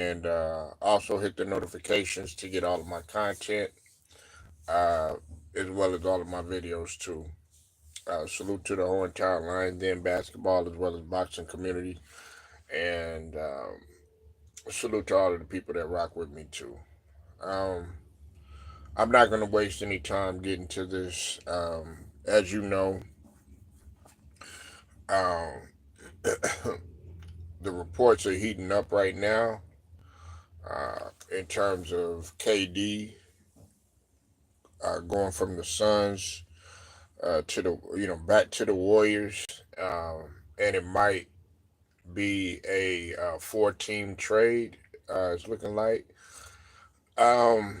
and also hit the notifications to get all of my content, uh, as well as all of my videos too. Salute to the whole entire Lions Den basketball as well as boxing community, and salute to all of the people that rock with me too. Um, I'm not going to waste any time getting to this. As you know, um, the reports are heating up right now in terms of KD going from the Suns to the back to the Warriors, and it might be a four-team trade. It's looking like, um,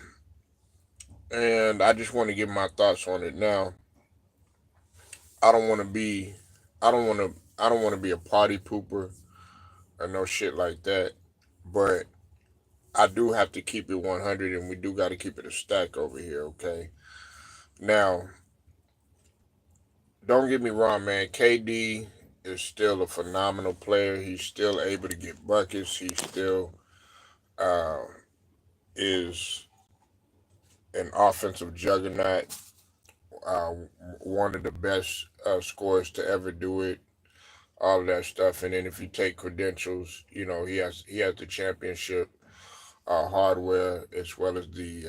and I just want to give my thoughts on it now. I don't want to be, I don't want to be a party pooper or no shit like that. But I do have to keep it 100, and we do got to keep it a stack over here. Okay. Now, don't get me wrong, man. KD is still a phenomenal player. He's still able to get buckets. He still uh, is an offensive juggernaut. Uh, One of the best scorers to ever do it. All of that stuff, and then if you take credentials, he has the championship hardware as well as the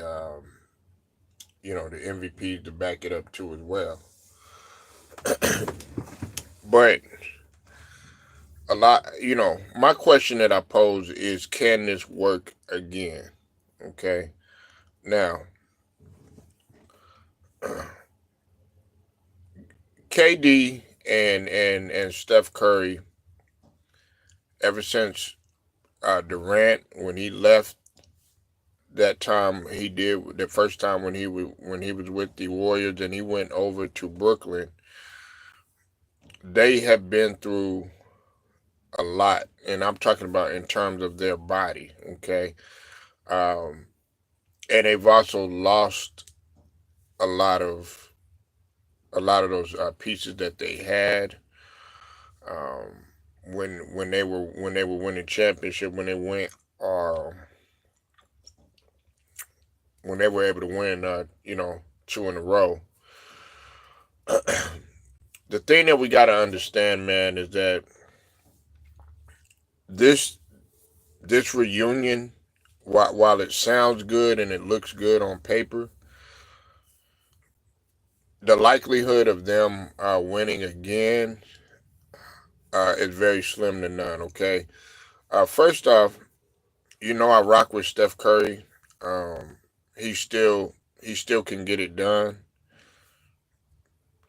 MVP to back it up too as well. But my question that I pose is, can this work again? Okay. Now, KD and Steph Curry, ever since Durant, when he left that time, he did the first time when he was with the Warriors and he went over to Brooklyn, they have been through a lot, and I'm talking about in terms of their body. Okay. um, and they've also lost a lot of those pieces that they had um, when they were winning championship, uh, when they were able to win two in a row. The thing that we got to understand, man, is that this this reunion, while it sounds good and it looks good on paper, the likelihood of them winning again is very slim to none. Okay. First off, I rock with Steph Curry. Um, he still can get it done.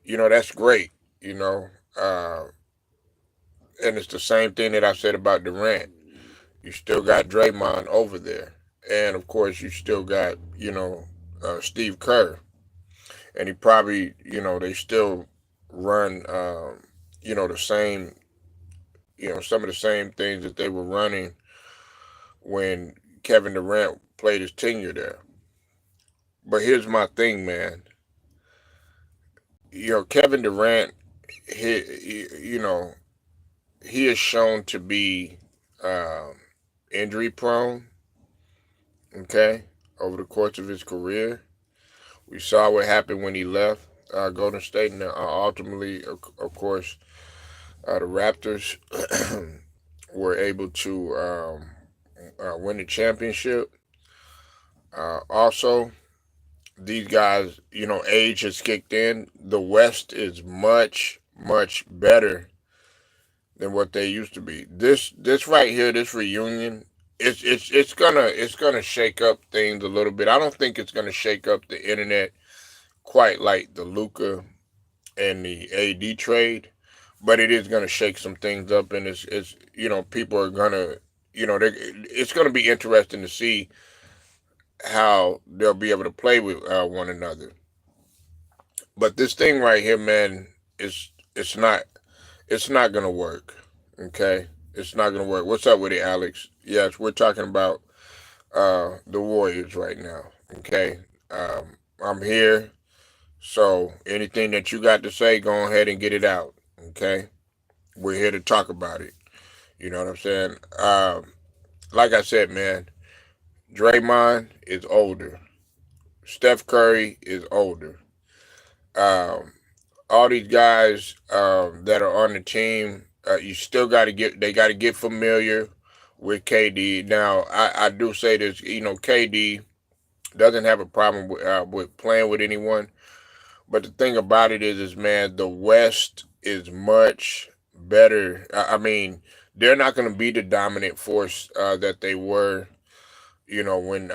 That's great. You know, uh, and it's the same thing that I said about Durant. You still got Draymond over there, and of course you still got Steve Kerr, and he probably they still run the same some of the same things that they were running when Kevin Durant played his tenure there. But here's my thing, man. Kevin Durant, he is shown to be um, injury prone. Okay, over the course of his career, we saw what happened when he left Golden State, and ultimately, of course, the Raptors were able to win the championship. Also, these guys, age has kicked in. The West is much, much better than what they used to be. This right here, this reunion, it's gonna shake up things a little bit. I don't think it's gonna shake up the internet quite like the Luca and the AD trade, but it is gonna shake some things up, and it's people are gonna it's gonna be interesting to see how they'll be able to play with one another. But this thing right here, man, is it's not gonna work. Okay, it's not gonna work. What's up with it, Alex? Yes, we're talking about the Warriors right now. Okay, I'm here, so anything that you got to say, go ahead and get it out. Okay, we're here to talk about it. You know what I'm saying? like I said, man, Draymond is older. Steph Curry is older. Um, all these guys that are on the team, you still got to get. They got to get familiar with KD. Now, I do say this. KD doesn't have a problem with playing with anyone. But the thing about it is man, the West is much better. I mean, they're not going to be the dominant force that they were. When in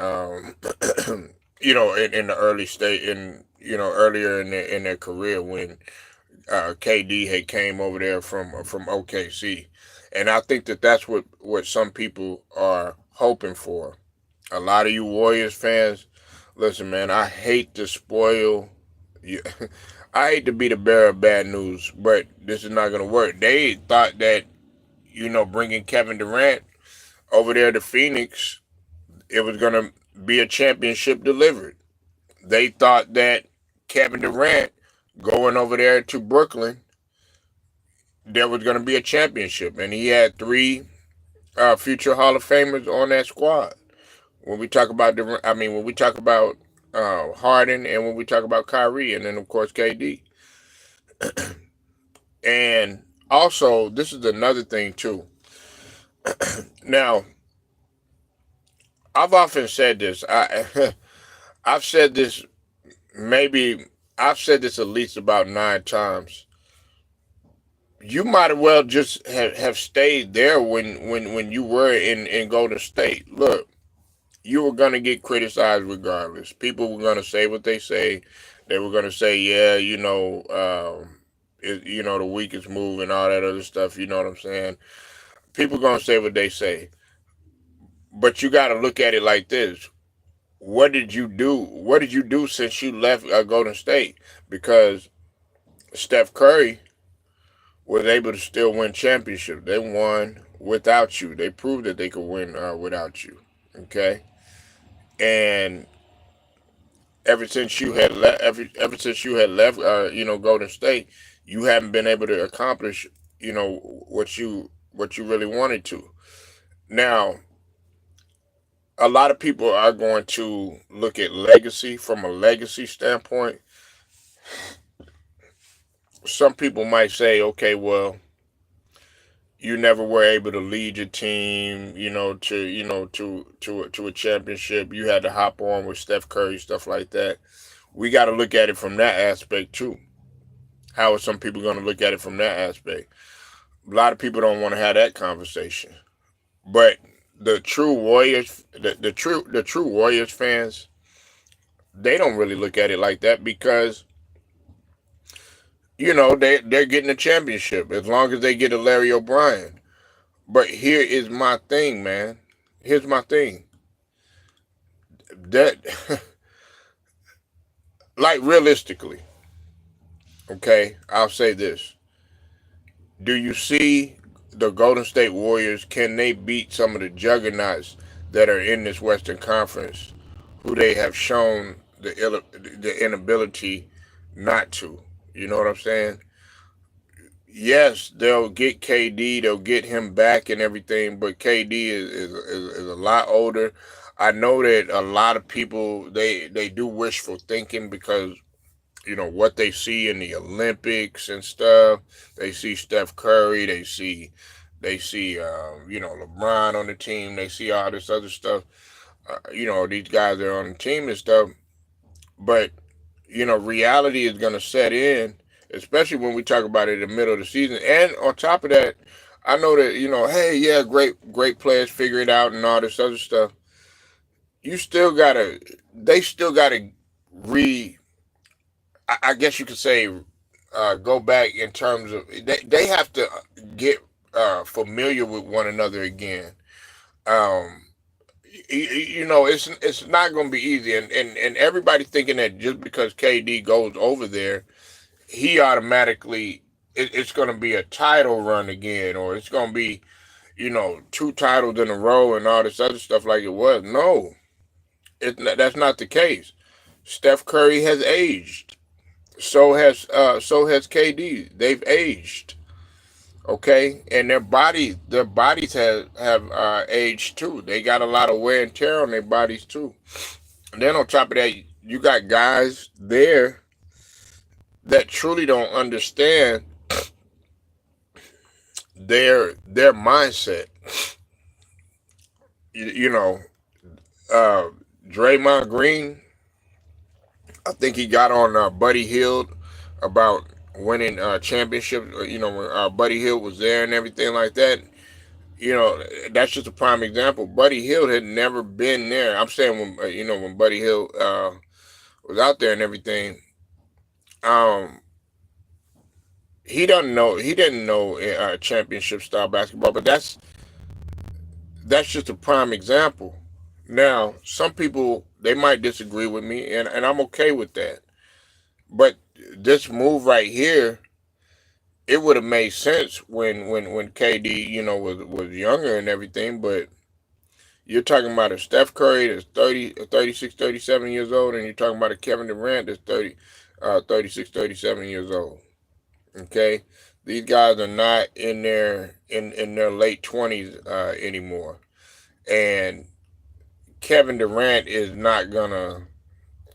the early state earlier in their career when KD had came over there from OKC, and I think that that's what some people are hoping for. A lot of you Warriors fans, listen, man, I hate to spoil you. I hate to be the bearer of bad news, but this is not going to work. They thought that, bringing Kevin Durant over there to Phoenix, it was going to be a championship delivered. They thought that Kevin Durant going over there to Brooklyn, there was going to be a championship. And he had three future Hall of Famers on that squad. When we talk about when we talk about Harden, and when we talk about Kyrie, and then of course KD. And also, this is another thing too. Now, I've often said this. I've said this maybe I've said this at least about 9 times. You might as well just have stayed there when you were in Golden State. Look, you were gonna get criticized regardless. People were gonna say what they say. They were gonna say, yeah, the weakest move and all that other stuff. You know what I'm saying? People gonna say what they say, but you got to look at it like this: what did you do? What did you do since you left Golden State? Because Steph Curry was able to still win championships. They won without you. They proved that they could win without you. Okay, and ever since you had left, Golden State, you haven't been able to accomplish, what you really wanted to. Now, a lot of people are going to look at legacy from a legacy standpoint. Some people might say, okay, well, you never were able to lead your team, to a championship. You had to hop on with Steph Curry, stuff like that. We got to look at it from that aspect too. How are some people going to look at it from that aspect? A lot of people don't want to have that conversation. But the true Warriors, the true Warriors fans, they don't really look at it like that because they're getting a championship as long as they get a Larry O'Brien. But here is my thing, man. Here's my thing. That like realistically, okay, I'll say this. Do you see the Golden State Warriors? Can they beat some of the juggernauts that are in this Western Conference, who they have shown the inability not to? You know what I'm saying? Yes, they'll get KD, they'll get him back and everything, but KD is a lot older. I know that a lot of people they do wishful thinking because what they see in the Olympics and stuff. They see Steph Curry, they see LeBron on the team, they see all this other stuff. These guys are on the team and stuff, but reality is going to set in, especially when we talk about it in the middle of the season. And on top of that, I know that, hey, yeah, great players figure it out and all this other stuff. They still gotta I guess you could say, go back in terms of, they have to get familiar with one another again. Um, it's not going to be easy, and everybody thinking that just because KD goes over there, he automatically it's going to be a title run again, or it's going to be 2 titles in a row and all this other stuff like it was. No, that's not the case. Steph Curry has aged. So has KD. They've aged. Okay, and their bodies have aged too. They got a lot of wear and tear on their bodies too. And then on top of that, you got guys there that truly don't understand their mindset. You know, uh, Draymond Green, I think he got on Buddy Hield about winning championships. When Buddy Hield was there and everything like that. That's just a prime example. Buddy Hield had never been there. I'm saying when Buddy Hield was out there and everything. Um, he didn't know championship style basketball, but that's just a prime example. Now, some people they might disagree with me, and I'm okay with that. But this move right here, it would have made sense when KD was younger and everything. But you're talking about a Steph Curry that's 30, 36, 37 years old, and you're talking about a Kevin Durant that's 36, 37 years old. Okay, these guys are not in their late 20s anymore, and Kevin Durant is not gonna.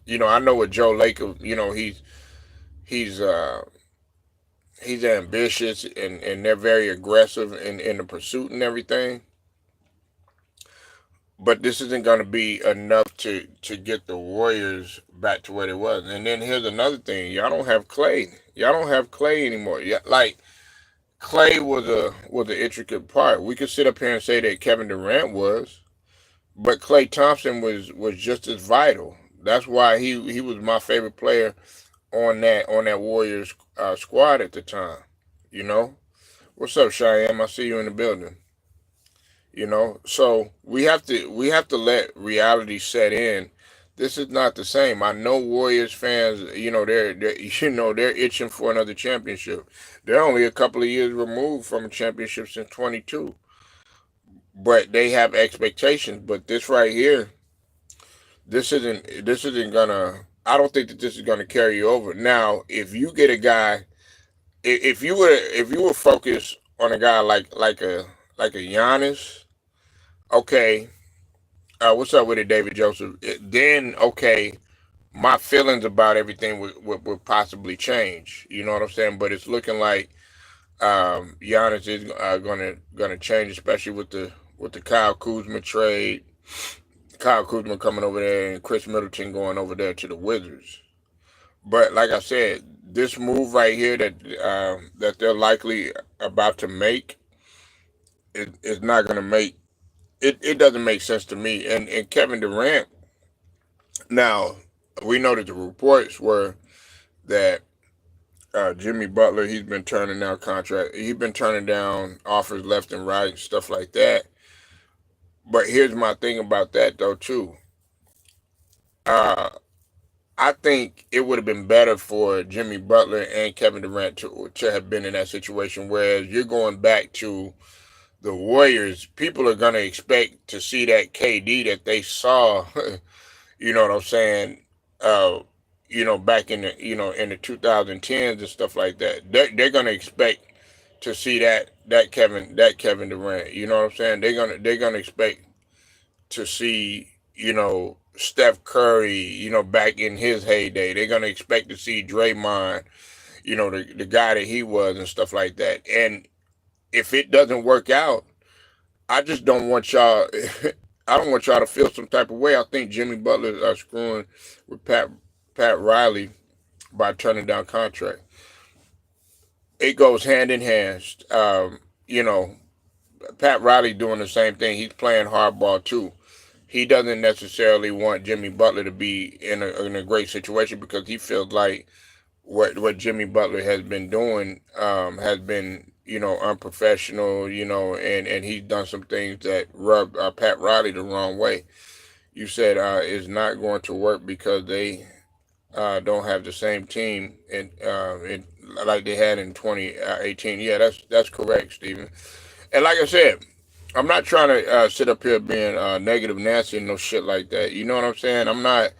I know with Joe Laker, he's uh he's ambitious and they're very aggressive in the pursuit and everything. But this isn't gonna be enough to get the Warriors back to where they was. And then here's another thing: y'all don't have Clay. Y'all don't have Clay anymore. Yeah, like Clay was an intricate part. We could sit up here and say that Kevin Durant was, but Klay Thompson was just as vital. That's why he was my favorite player on that Warriors squad at the time. You know, what's up, Cheyenne? I see you in the building. So we have to let reality set in. This is not the same. I know Warriors fans. They're itching for another championship. They're only a couple of years removed from a championship since 22, but they have expectations. But this right here, this isn't gonna. I don't think that this is gonna carry you over. Now, if you get a guy, if you were focused on a guy like a Giannis, okay, what's up with it, David Joseph? Then okay, my feelings about everything would possibly change. You know what I'm saying? But it's looking like Giannis is gonna change, especially with the Kyle Kuzma trade. Kyle Kuzma coming over there and Chris Middleton going over there to the Wizards. But like I said, this move right here that they're likely about to make is not going to make it. It doesn't make sense to me. And Kevin Durant. Now we know that the reports were that Jimmy Butler he's been turning down contract. He's been turning down offers left and right, stuff like that. But here's my thing about that though too. Uh, I think it would have been better for Jimmy Butler and Kevin Durant to have been in that situation. Whereas you're going back to the Warriors, people are gonna expect to see that KD that they saw. You know what I'm saying? Uh, back in the 2010s and stuff like that. They're gonna expect to see that Kevin Durant. You know what I'm saying? They're gonna expect to see, Steph Curry, back in his heyday. They're gonna expect to see Draymond, the guy that he was and stuff like that. And if it doesn't work out, I just don't want y'all. I don't want y'all to feel some type of way. I think Jimmy Butler are screwing with Pat Riley by turning down contract. It goes hand in hand. You know, Pat Riley doing the same thing. He's playing hardball too. He doesn't necessarily want Jimmy Butler to be in a great situation because he feels like what Jimmy Butler has been doing has been unprofessional, and he's done some things that rubbed Pat Riley the wrong way. You said it's not going to work because they don't have the same team like they had in 2018. Yeah, that's correct, Stephen. And like I said, I'm not trying to sit up here being negative Nancy and no shit like that. You know what I'm saying? I'm not.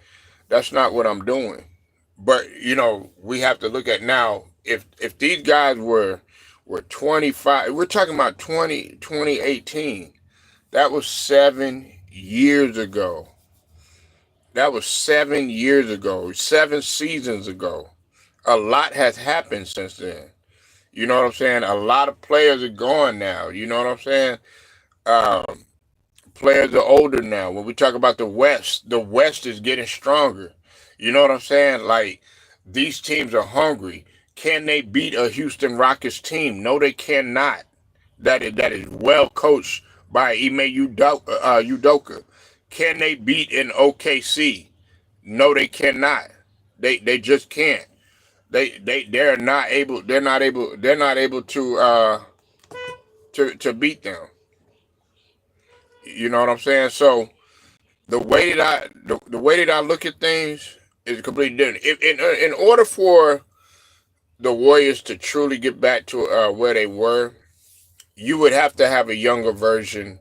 That's not what I'm doing. But we have to look at now. If these guys We're 25. We're talking about 2018. That was 7 years ago. That was 7 years ago, 7 seasons ago. A lot has happened since then. You know what I'm saying? A lot of players are gone now. You know what I'm saying? Um, Players are older now. When we talk about the West is getting stronger. You know what I'm saying? Like, these teams are hungry. Can they beat a Houston Rockets team? No, they cannot. That is well coached by Ime Udoka. Can they beat an OKC? No, they cannot. They just can't. They're not able. They're not able to beat them. You know what I'm saying? So the way that I look at things is completely different. If in order for the Warriors to truly get back to where they were, you would have to have a younger version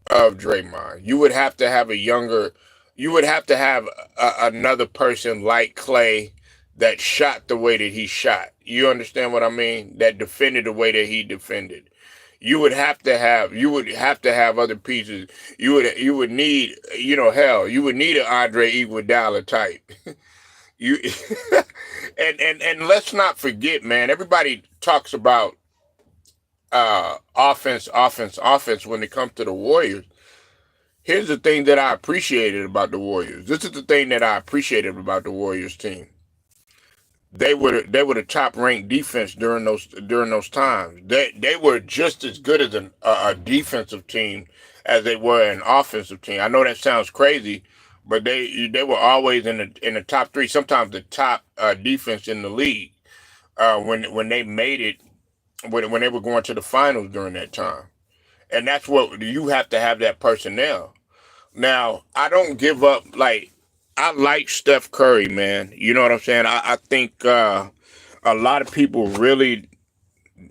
of Draymond. You would have to have a younger. You would have to have another person like Clay that shot the way that he shot. You understand what I mean? That defended the way that he defended. You would have to have other pieces. You would need, hell, you would need an Andre Iguodala type. You and let's not forget, man. Everybody talks about offense, offense, offense when it comes to the Warriors. Here's the thing that I appreciated about the Warriors. This is the thing that I appreciated about the Warriors team. They were the top ranked defense during those times. They were just as good as a defensive team as they were an offensive team. I know that sounds crazy, but they were always in the top three, sometimes the top defense in the league when they made it when they were going to the finals during that time. And that's what you have to have, that personnel. Now, I don't give up. Like, I like Steph Curry, man. You know what I'm saying? I think a lot of people really.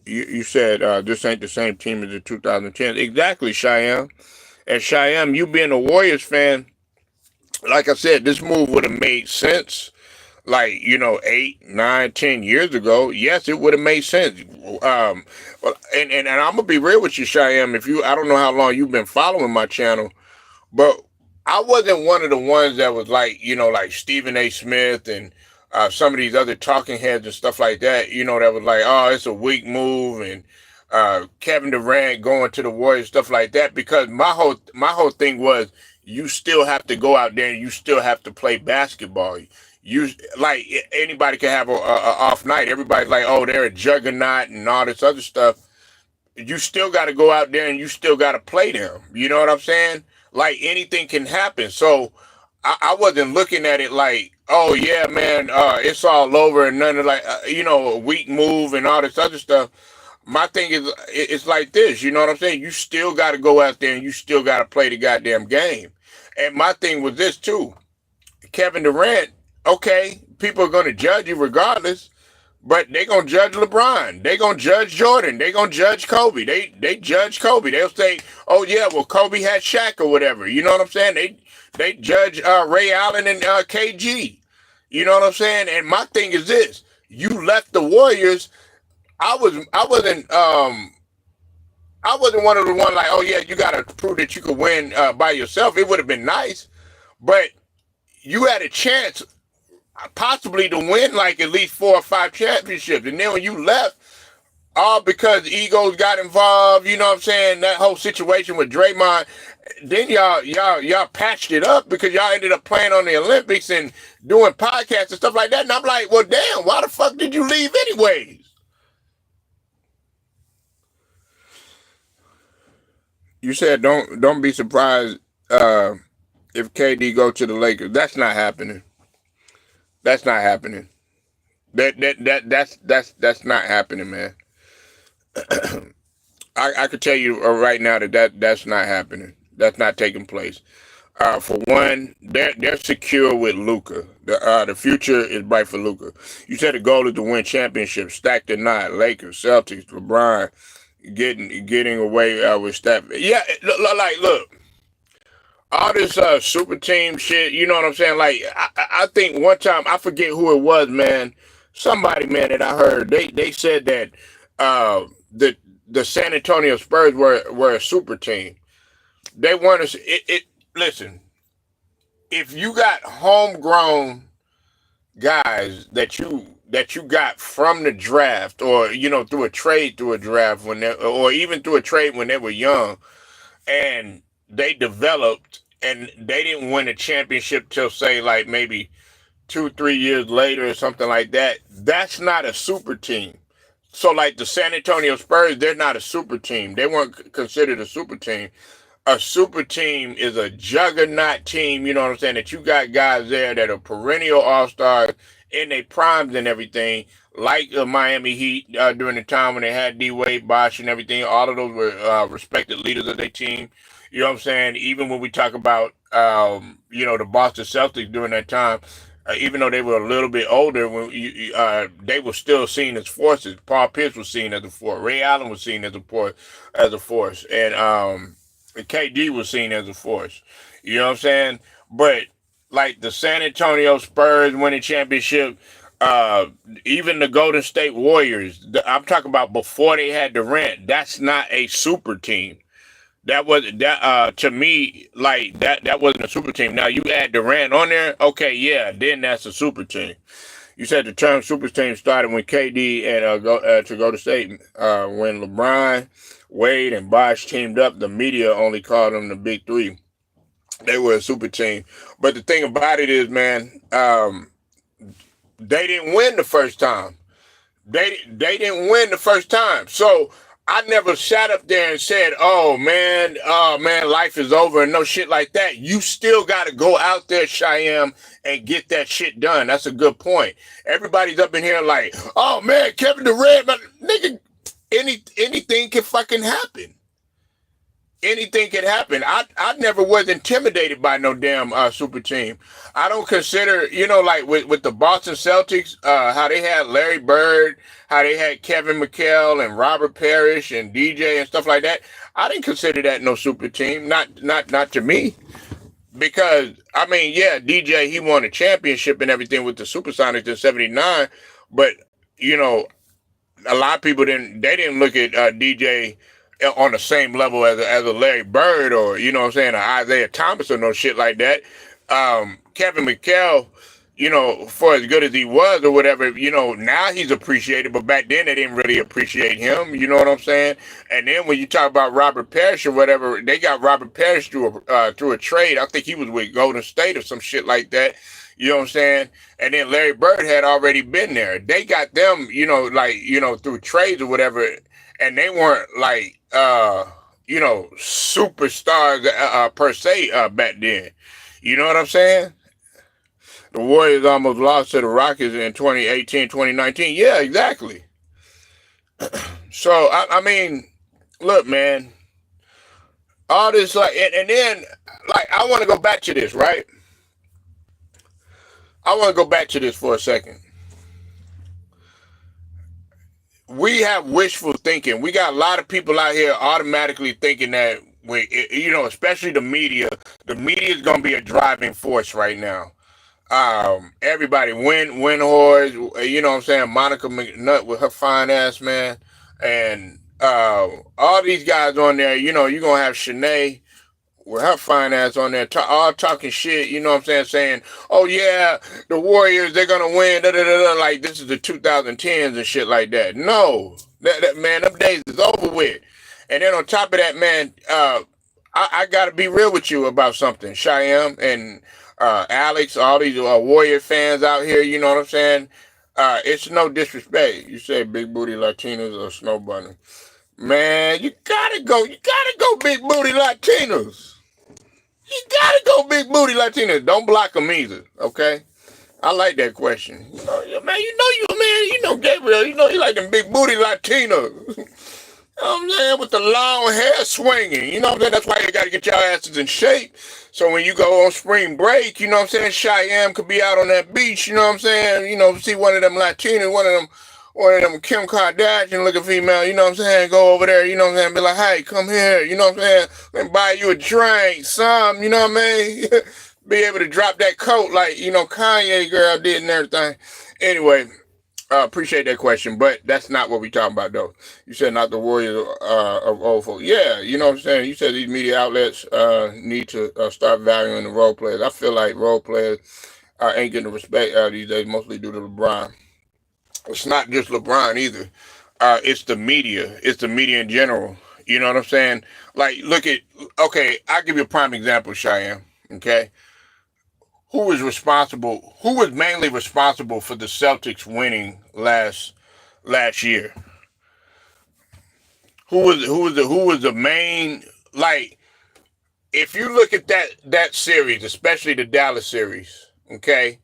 You said this ain't the same team as the 2010. Exactly, Cheyenne. And Cheyenne, you being a Warriors fan, like I said, this move would have made sense. Like, 8, 9, 10 years ago, yes, it would have made sense. And I'm gonna be real with you, Cheyenne. I don't know how long you've been following my channel, but I wasn't one of the ones that was like, like Stephen A. Smith and some of these other talking heads and stuff like that, that was like, oh, it's a weak move, and Kevin Durant going to the Warriors, stuff like that. Because my whole thing was, you still have to go out there and you still have to play basketball. You, like, anybody can have a off night. Everybody's like, oh, they're a juggernaut and all this other stuff. You still got to go out there and you still got to play them. You know what I'm saying? Like, anything can happen. So I wasn't looking at it like, oh yeah, man, it's all over and none of, like, a weak move and all this other stuff. My thing is, it's like this. You know what I'm saying? You still got to go out there and you still got to play the goddamn game. And my thing was this too. Kevin Durant, okay, people are going to judge you regardless. But they gonna judge LeBron. They gonna judge Jordan. They gonna judge Kobe. They judge Kobe. They'll say, "Oh yeah, well Kobe had Shaq or whatever." You know what I'm saying? They judge Ray Allen and KG. You know what I'm saying? And my thing is this: you left the Warriors. I wasn't one of the ones like, "Oh yeah, you gotta prove that you could win by yourself." It would have been nice, but you had a chance possibly to win like at least 4 or 5 championships. And then when you left, all because egos got involved, you know what I'm saying? That whole situation with Draymond, then y'all patched it up because y'all ended up playing on the Olympics and doing podcasts and stuff like that. And I'm like, well, damn, why the fuck did you leave anyways? You said don't be surprised if KD go to the Lakers. That's not happening. That's not happening. That's not happening, man. I could tell you right now that's not happening. That's not taking place. For one, they're secure with Luka. The future is bright for Luka. You said the goal is to win championships. Stacked or not, Lakers, Celtics, LeBron, getting away with Steph. Yeah, look. All this super team shit, you know what I'm saying? Like, I think one time, I forget who it was, man. Somebody, man, that I heard, they said that the San Antonio Spurs were a super team. They weren't listen, if you got homegrown guys that you got from the draft, or through a draft when they, or even through a trade when they were young, and they developed and they didn't win a championship till, say, like maybe 2-3 years later or something like that, that's not a super team. So like the San Antonio Spurs, they're not a super team. They weren't considered a super team. A super team is a juggernaut team, you know what I'm saying, that you got guys there that are perennial all-stars in their primes and everything, like the Miami Heat during the time when they had D-Wade, Bosh, and everything. All of those were respected leaders of their team. You know what I'm saying? Even when we talk about, the Boston Celtics during that time, even though they were a little bit older, when they were still seen as forces. Paul Pierce was seen as a force. Ray Allen was seen as a force. And KD was seen as a force. You know what I'm saying? But like the San Antonio Spurs winning championship, even the Golden State Warriors, I'm talking about before they had Durant, that's not a super team. To me, like that wasn't a super team. Now you add Durant on there, okay, yeah, then that's a super team. You said the term super team started when KD and to go to state when LeBron, Wade, and Bosh teamed up. The media only called them the Big Three. They were a super team. But the thing about it is, man, they didn't win the first time. They didn't win the first time. So I never sat up there and said, oh man, life is over and no shit like that. You still got to go out there, Shyam, and get that shit done. That's a good point. Everybody's up in here like, oh man, Kevin Durant, but nigga, anything can fucking happen. Anything can happen. I never was intimidated by no damn super team. I don't consider, like with the Boston Celtics, how they had Larry Bird, how they had Kevin McHale and Robert Parrish and DJ and stuff like that. I didn't consider that no super team. Not to me. Because, I mean, yeah, DJ, he won a championship and everything with the Supersonics in '79, but, a lot of people didn't look at DJ on the same level as a Larry Bird, or an Isaiah Thomas or no shit like that. Kevin McHale, for as good as he was or whatever, now he's appreciated, but back then they didn't really appreciate him. You know what I'm saying? And then when you talk about Robert Parrish or whatever, they got Robert Parrish through a trade. I think he was with Golden State or some shit like that. You know what I'm saying? And then Larry Bird had already been there. They got them, through trades or whatever, and they weren't like, superstars per se back then. You know what I'm saying? The Warriors almost lost to the Rockets in 2018, 2019. Yeah, exactly. So, I mean, look, man, all this, like, and then, like, I want to go back to this, right? I want to go back to this for a second. We have wishful thinking. We got a lot of people out here automatically thinking that, especially the media is going to be a driving force right now. Everybody, win whores, you know what I'm saying? Monica McNutt with her fine ass, man. And all these guys on there, you're going to have Shanae with her fine ass on there, all talking shit, you know what I'm saying, oh yeah, the Warriors, they're going to win, like this is the 2010s and shit like that. No, that man, them days is over with. And then on top of that, man, I got to be real with you about something, Shyam and Alex, all these Warrior fans out here, you know what I'm saying? It's no disrespect. You say big booty Latinas or snow bunny. Man, you gotta go big booty Latinos. You gotta go big booty Latinos. Don't block them either, okay? I like that question. Man, Gabriel, you like them big booty Latinos. You know what I'm saying? With the long hair swinging. You know what I'm saying? That's why you got to get your asses in shape. So when you go on spring break, you know what I'm saying? Cheyenne could be out on that beach, you know what I'm saying? See one of them Latinos, one of them Kim Kardashian looking female, you know what I'm saying? Go over there, you know what I'm saying? Be like, hey, come here, you know what I'm saying? Let me buy you a drink, some, you know what I mean? Be able to drop that coat like, Kanye girl did and everything. Anyway, Appreciate that question, but that's not what we're talking about, though. You said not the Warriors of old folk. Yeah, you know what I'm saying? You said these media outlets need to start valuing the role players. I feel like role players ain't getting the respect these days, mostly due to LeBron. It's not just LeBron either. It's the media. It's the media in general. You know what I'm saying? Like, look at, okay, I'll give you a prime example, Cheyenne. Okay? Who was mainly responsible for the Celtics winning last year? Who was the main, like, if you look at that series, especially the Dallas series, okay,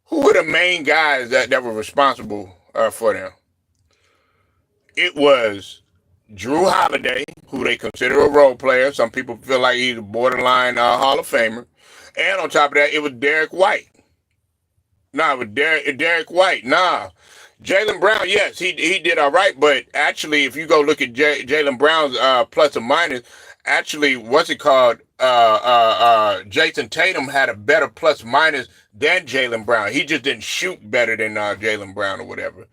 who were the main guys that were responsible for them? It was Drew Holiday, who they consider a role player. Some people feel like he's a borderline Hall of Famer. And on top of that, it was Derek White. Nah, it was Derek White. Nah. Jaylen Brown, yes, he did all right, but actually, if you go look at Jaylen Brown's plus or minus, actually, what's it called? Jason Tatum had a better plus minus than Jaylen Brown. He just didn't shoot better than Jaylen Brown or whatever.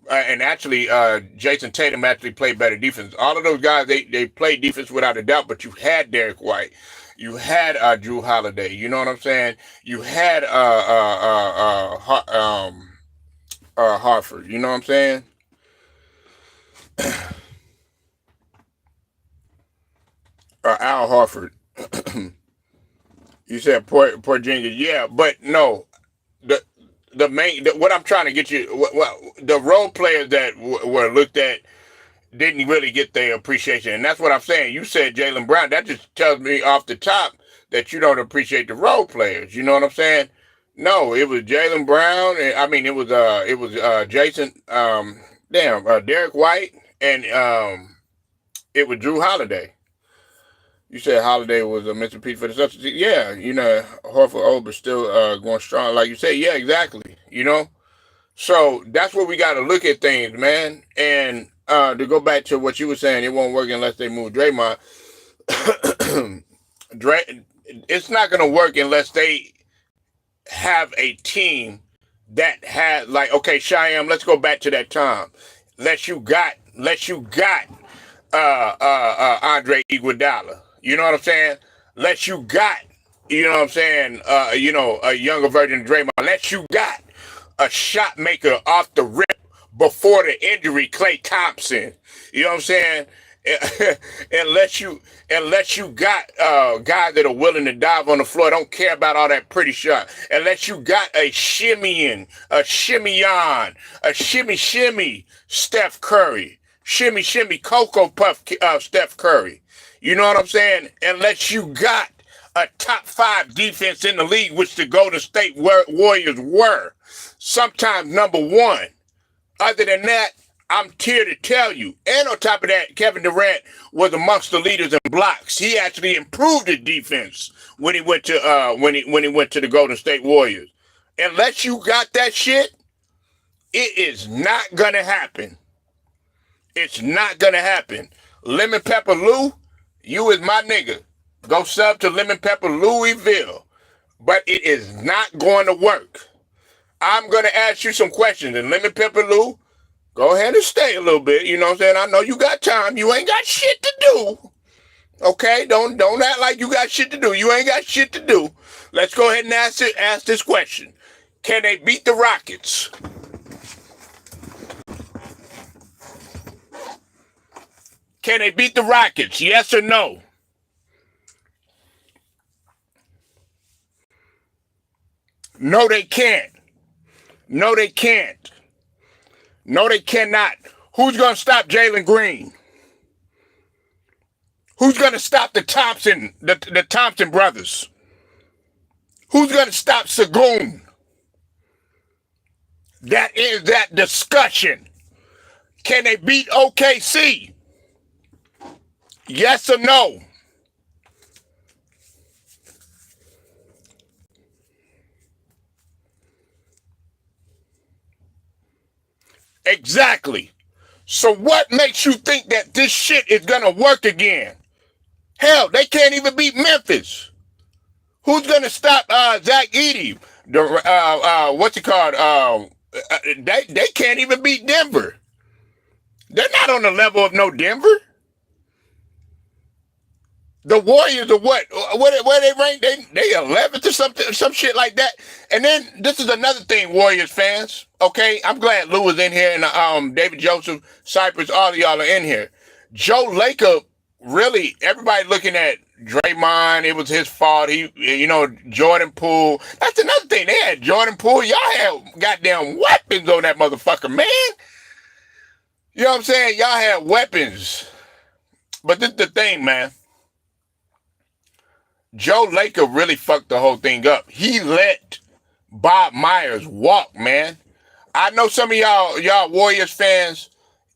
And actually, Jason Tatum actually played better defense. All of those guys, they played defense without a doubt, but you had Derek White. You had Drew Holiday. You know what I'm saying? You had Hartford. You know what I'm saying? Al Hartford. You said Porzingis. Yeah, but no. The what I'm trying to get you, the role players that were looked at didn't really get their appreciation, and that's what I'm saying. You said Jaylen Brown. That just tells me off the top that you don't appreciate the role players. You know what I'm saying? No, it was Jaylen Brown, and I mean it was Jason, Derek White, and it was Drew Holiday. You said Holiday was a Mr. Pete for the substitute. Yeah, you know, Horford Ober still going strong. Like you said, yeah, exactly. You know? So that's where we got to look at things, man. And to go back to what you were saying, it won't work unless they move Draymond. It's not going to work unless they have a team that had, like, okay, Cheyenne, let's go back to that time. Let you got Andre Iguodala. You know what I'm saying? Let you got, you know what I'm saying, a younger version of Draymond. Let you got a shot maker off the rip before the injury, Klay Thompson. You know what I'm saying? Unless you got guys that are willing to dive on the floor, don't care about all that pretty shot. Unless you got a shimmy Steph Curry, shimmy Cocoa Puff Steph Curry. You know what I'm saying? Unless you got a top 5 defense in the league, which the Golden State Warriors were, sometimes number 1. Other than that, I'm here to tell you. And on top of that, Kevin Durant was amongst the leaders in blocks. He actually improved his defense when he went to when he went to the Golden State Warriors. Unless you got that shit, it is not gonna happen. It's not gonna happen. Lemon Pepper Lou, you is my nigga. Go sub to Lemon Pepper Louisville. But it is not going to work. I'm going to ask you some questions. And Lemon Pepper Lou, go ahead and stay a little bit. You know what I'm saying? I know you got time. You ain't got shit to do. Okay? Don't act like you got shit to do. You ain't got shit to do. Let's go ahead and ask this question. Can they beat the Rockets? Can they beat the Rockets? Yes or no? No, they can't. No, they can't. No, they cannot. Who's going to stop Jalen Green? Who's going to stop the Thompson brothers? Who's going to stop Sagoon? That is that discussion. Can they beat OKC? Yes or no? Exactly. So what makes you think that this shit is going to work again? Hell, they can't even beat Memphis. Who's going to stop Zach Edey? What's it called? They can't even beat Denver. They're not on the level of no Denver. The Warriors are what? Where they rank? They 11th or something, some shit like that. And then this is another thing, Warriors fans. Okay, I'm glad Lou was in here and David Joseph, Cypress, all of y'all are in here. Joe Lacob, really, everybody looking at Draymond, it was his fault. Jordan Poole. That's another thing. They had Jordan Poole. Y'all had goddamn weapons on that motherfucker, man. You know what I'm saying? Y'all had weapons. But this is the thing, man. Joe Lacob really fucked the whole thing up. He let Bob Myers walk, man. I know some of y'all Warriors fans,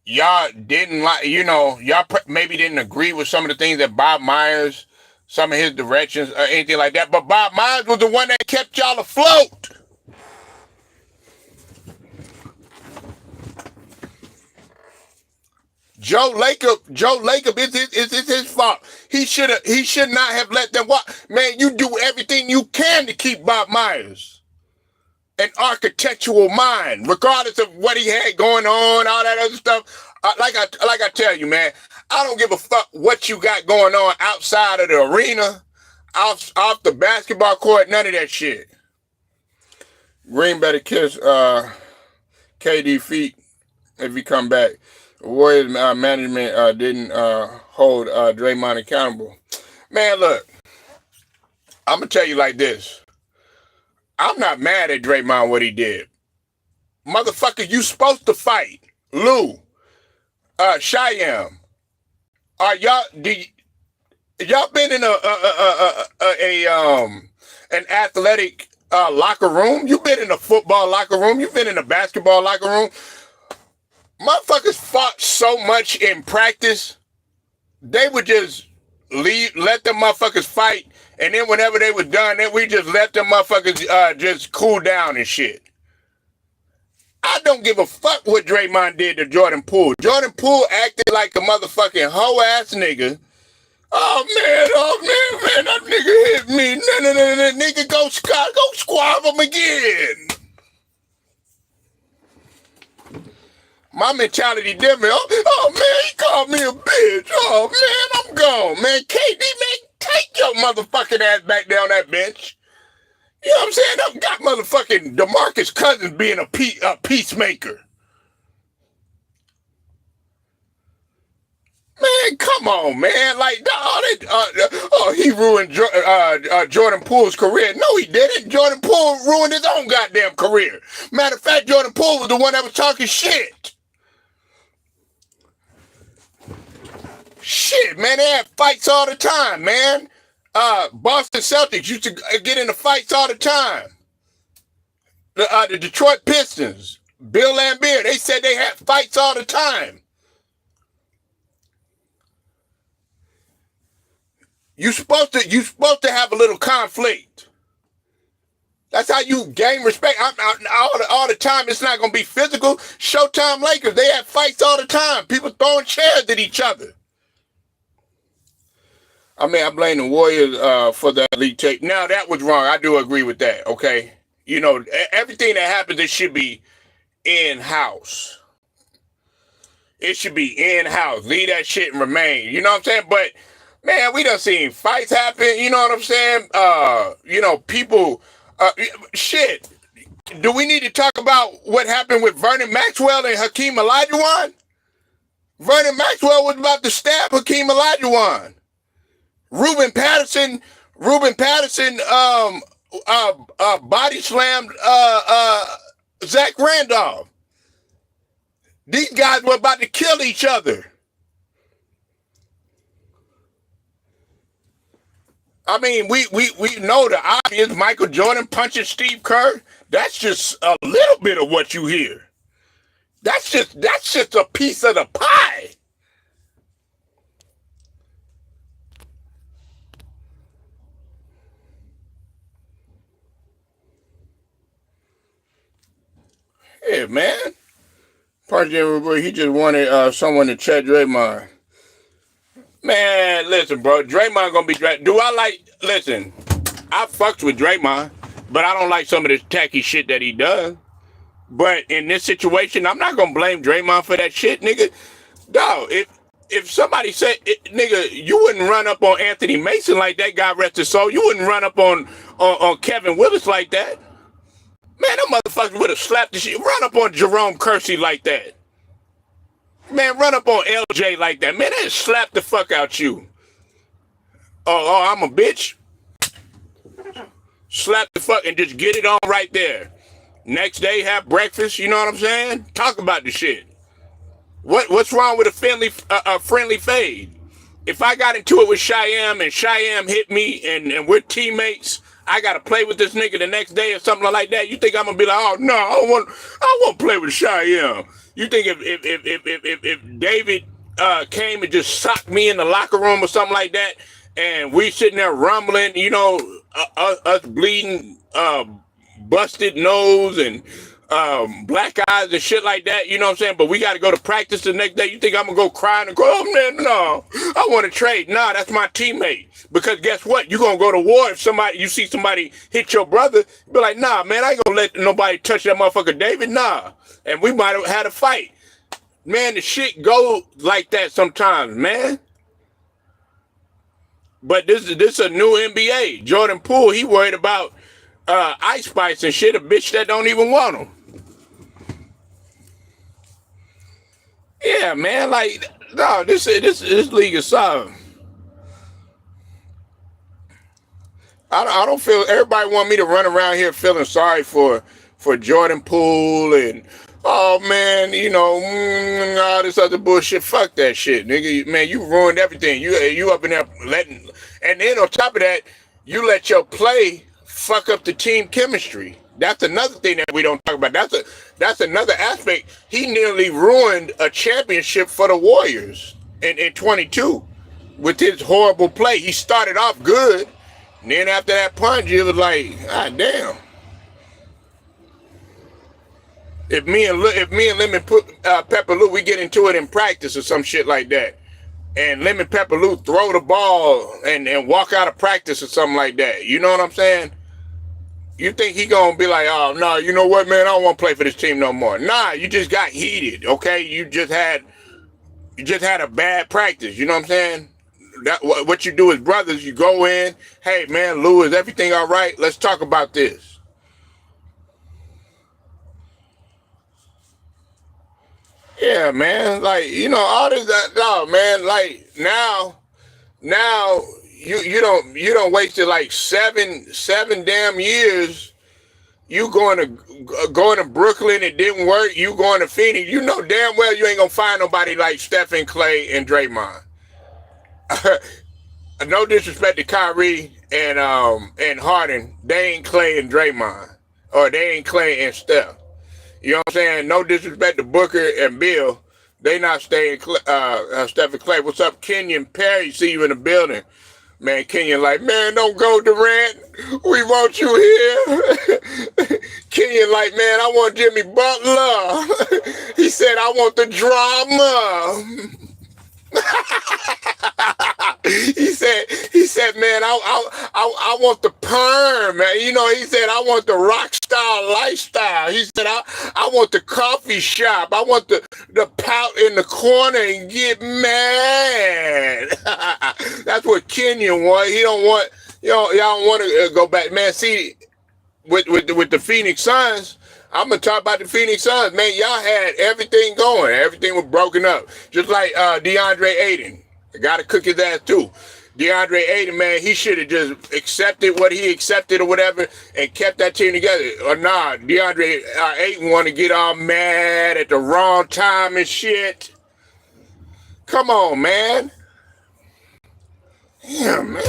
y'all didn't like, y'all maybe didn't agree with some of the things that Bob Myers, some of his directions or anything like that. But Bob Myers was the one that kept y'all afloat. Joe Lacob is his fault. He should not have let them walk. Man, you do everything you can to keep Bob Myers an architectural mind, regardless of what he had going on, all that other stuff. Like I tell you, man, I don't give a fuck what you got going on outside of the arena, off the basketball court, none of that shit. Green better kiss KD feet if he come back. Warriors management didn't hold Draymond accountable. Man, look, I'm going to tell you like this. I'm not mad at Draymond what he did. Motherfucker, you supposed to fight. Lou, Cheyenne, y'all been in an athletic locker room? You've been in a football locker room? You've been in a basketball locker room? Motherfuckers fought so much in practice, they would just let them motherfuckers fight, and then whenever they were done, then we just let them motherfuckers just cool down and shit. I don't give a fuck what Draymond did to Jordan Poole. Jordan Poole acted like a motherfucking hoe-ass nigga. Oh man, that nigga hit me. No, nigga, go squab him again. My mentality different. Oh man, he called me a bitch. Oh man, I'm gone. Man, KD, man, take your motherfucking ass back down that bench. You know what I'm saying? I've got motherfucking DeMarcus Cousins being a peacemaker. Man, come on, man. Like, he ruined Jordan Poole's career. No, he didn't. Jordan Poole ruined his own goddamn career. Matter of fact, Jordan Poole was the one that was talking shit. Shit, man, they had fights all the time, man. Boston Celtics used to get into fights all the time. The Detroit Pistons, Bill Laimbeer, they said they had fights all the time. You supposed to have a little conflict. That's how you gain respect. All the time, it's not going to be physical. Showtime Lakers, they had fights all the time. People throwing chairs at each other. I mean, I blame the Warriors for that leak tape. Now, that was wrong. I do agree with that, okay? You know, everything that happens, it should be in-house. It should be in-house. Leave that shit and remain. You know what I'm saying? But, man, we done seen fights happen. You know what I'm saying? People... shit. Do we need to talk about what happened with Vernon Maxwell and Hakeem Olajuwon? Vernon Maxwell was about to stab Hakeem Olajuwon. Ruben Patterson body slammed Zach Randolph. These guys were about to kill each other. I mean, we know the obvious. Michael Jordan punching Steve Kerr. That's just a little bit of what you hear. That's just a piece of the pie. Hey, man. He just wanted someone to check Draymond. Man, listen, bro. Draymond gonna be... Listen, I fucks with Draymond, but I don't like some of this tacky shit that he does. But in this situation, I'm not gonna blame Draymond for that shit, nigga. Dog, if somebody said, nigga, you wouldn't run up on Anthony Mason like that, God rest his soul. You wouldn't run up on Kevin Willis like that. Man, them motherfuckers would have slapped the shit. Run up on Jerome Kersey like that. Man, run up on LJ like that. Man, they slap the fuck out you. Oh, I'm a bitch. Slap the fuck and just get it on right there. Next day, have breakfast. You know what I'm saying? Talk about the shit. What's wrong with a friendly fade? If I got into it with Shyam and Shyam hit me and we're teammates, I gotta play with this nigga the next day or something like that. You think I'm gonna be like, oh no, I won't play with Shyam. You think if David came and just socked me in the locker room or something like that, and we sitting there rumbling, you know, us bleeding, busted nose and black eyes and shit like that, you know what I'm saying? But we got to go to practice the next day. You think I'm going to go crying and go, oh, man, no, I want to trade. Nah, that's my teammate. Because guess what? You're going to go to war if you see somebody hit your brother. Be like, nah, man, I ain't going to let nobody touch that motherfucker David. Nah. And we might have had a fight. Man, the shit go like that sometimes, man. But this is a new NBA. Jordan Poole, he worried about Ice Spice and shit, a bitch that don't even want him. Yeah, man, like, no, this league is solid. I don't feel, everybody want me to run around here feeling sorry for Jordan Poole and, oh man, you know, all this other bullshit. Fuck that shit, nigga. Man, you ruined everything. You up in there letting, and then on top of that, you let your play fuck up the team chemistry. That's another thing that we don't talk about. That's another aspect. He nearly ruined a championship for the Warriors in 22 with his horrible play. He started off good, and then after that punch, it was like, ah, damn. If me and Lemon Pepper Lou, we get into it in practice or some shit like that, and Lemon Pepper Lou throw the ball and walk out of practice or something like that, you know what I'm saying? You think he gonna be like, oh no, you know what, man, I don't want to play for this team no more. Nah, you just got heated, okay? You just had a bad practice. You know what I'm saying? What you do as brothers, you go in, hey man, Lou, is everything all right? Let's talk about this. Yeah, man, like, you know, all this, no, man, like now you don't wasted like seven damn years. You going to Brooklyn, it didn't work. You going to Phoenix, you know damn well you ain't gonna find nobody like Stephen, Clay, and Draymond. No disrespect to Kyrie and Harden, they ain't Clay and Draymond, or they ain't Clay and Steph. You know what I'm saying? No disrespect to Booker and Bill, they not staying Stephen Clay. What's up, Kenyon Perry? See you in the building. Man, Kenyon like, man, don't go, Durant. We want you here. Kenyon like, man, I want Jimmy Butler. He said, I want the drama. he said, man, I want the perm, man. You know, he said, I want the rock star lifestyle. He said, I want the coffee shop. I want the pout in the corner and get mad. That's what Kenyon want. He don't want, y'all don't want to go back, man. See, with the Phoenix Suns, I'm gonna talk about the Phoenix Suns, man. Y'all had everything going. Everything was broken up. Just like DeAndre Ayton. I gotta cook his ass too. DeAndre Ayton, man, he should have just accepted what he accepted or whatever and kept that team together. Or nah, DeAndre Ayton want to get all mad at the wrong time and shit. Come on, man. Yeah, man.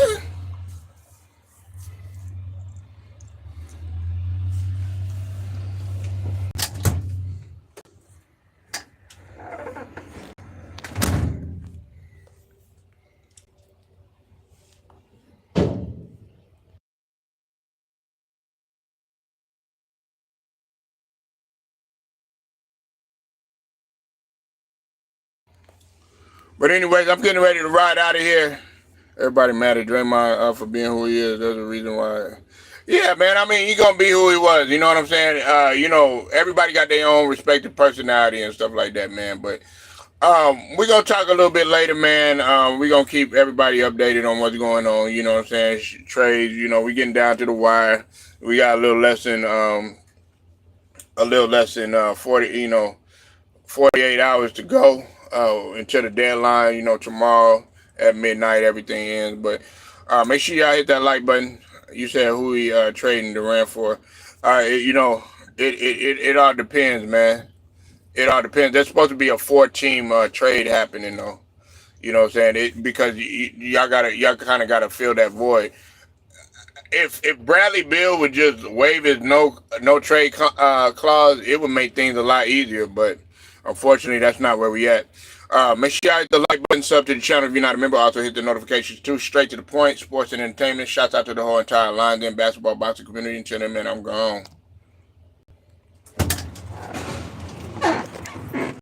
But anyways, I'm getting ready to ride out of here. Everybody mad at Draymond for being who he is. There's a reason why. Yeah, man. I mean, he gonna be who he was. You know what I'm saying? Everybody got their own respective personality and stuff like that, man. But we're gonna talk a little bit later, man. We're gonna keep everybody updated on what's going on. You know what I'm saying? Trades. We getting down to the wire. We got a little less than 48 hours to go until the deadline. Tomorrow at midnight, everything ends. But make sure y'all hit that like button. You said who he trading Durant for. It all depends, man. It all depends. There's supposed to be a four-team trade happening, though. You know what I'm saying? Because y'all kind of gotta fill that void. If Bradley Beal would just waive his no trade clause, it would make things a lot easier. But unfortunately, that's not where we at. Make sure you hit the like button, sub to the channel if you're not a member. Also hit the notifications too. Straight to the point. Sports and entertainment. Shouts out to the whole entire line, then basketball boxing community. Until then, man, I'm gone.